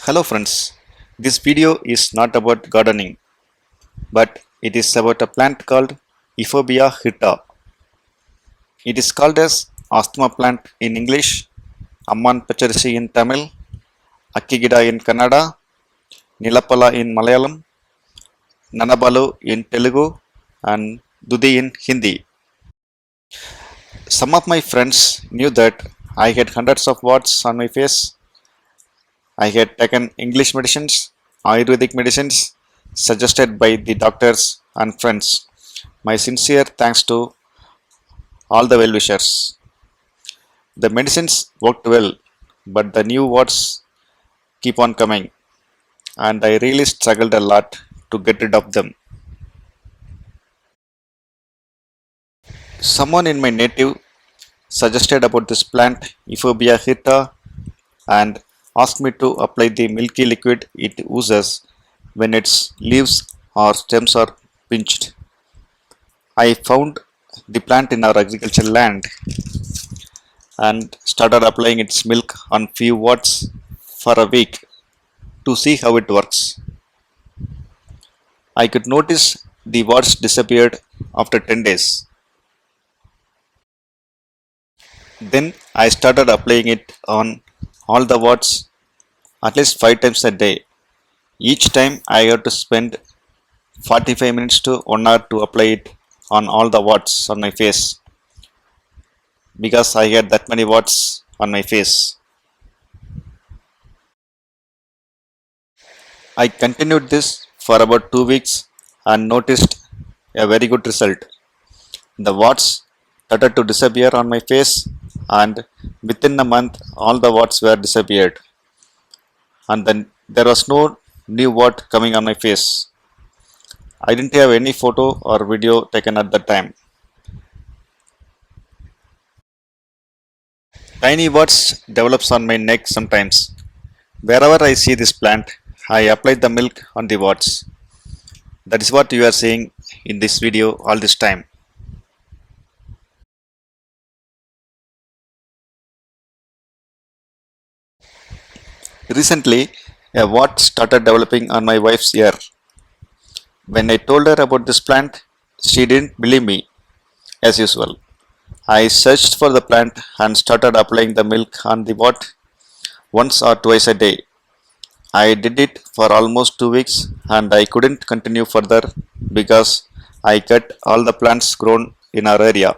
Hello friends, this video is not about gardening, but it is about a plant called Euphorbia hitta. It is called as asthma plant in English, Amman Pacharishi in Tamil, Akkigida in Kannada, Nilapala in Malayalam, Nanabalu in Telugu, and Dudi in Hindi. Some of my friends knew that I had hundreds of warts on my face. I had taken English medicines, Ayurvedic medicines suggested by the doctors and friends. My sincere thanks to all the well wishers. The medicines worked well, but the new warts keep on coming, and I really struggled a lot to get rid of them. Someone in my native suggested about this plant, Euphorbia hitta, and asked me to apply the milky liquid it oozes when its leaves or stems are pinched. I found the plant in our agricultural land and started applying its milk on few watts for a week to see how it works. I could notice the warts disappeared after 10 days. Then I started applying it on all the warts at least 5 times a day. Each time I had to spend 45 minutes to 1 hour to apply it on all the warts on my face because I had that many warts on my face. I continued this for about 2 weeks and noticed a very good result. The warts started to disappear on my face, and within a month all the warts were disappeared, and then there was no new wart coming on my face. I didn't have any photo or video taken at that time. Tiny warts develops on my neck sometimes. Wherever I see this plant, I apply the milk on the warts. That is what you are seeing in this video all this time. Recently, a wart started developing on my wife's ear. When I told her about this plant, she didn't believe me as usual. I searched for the plant and started applying the milk on the wart once or twice a day. I did it for almost 2 weeks and I couldn't continue further because I cut all the plants grown in our area.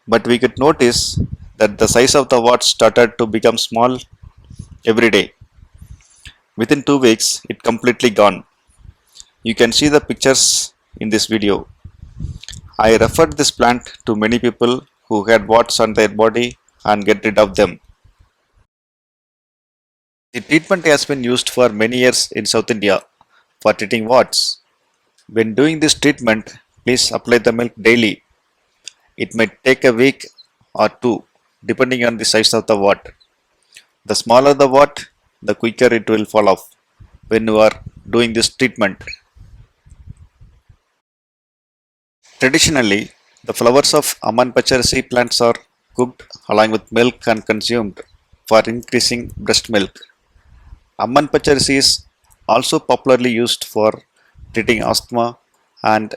But we could notice that the size of the wart started to become small every day. Within 2 weeks, it completely gone. You can see the pictures in this video. I referred this plant to many people who had warts on their body and get rid of them. The treatment has been used for many years in South India for treating warts. When doing this treatment, please apply the milk daily. It might take a week or two depending on the size of the wart. The smaller the wart, the quicker it will fall off when you are doing this treatment. Traditionally, the flowers of Amman Pacharishi plants are cooked along with milk and consumed for increasing breast milk. Amman Pacharishi is also popularly used for treating asthma, and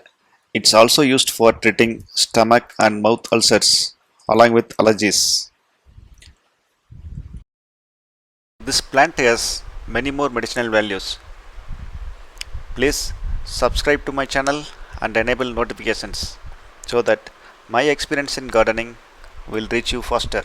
it's also used for treating stomach and mouth ulcers along with allergies. This plant has many more medicinal values. Please subscribe to my channel and enable notifications so that my experience in gardening will reach you faster.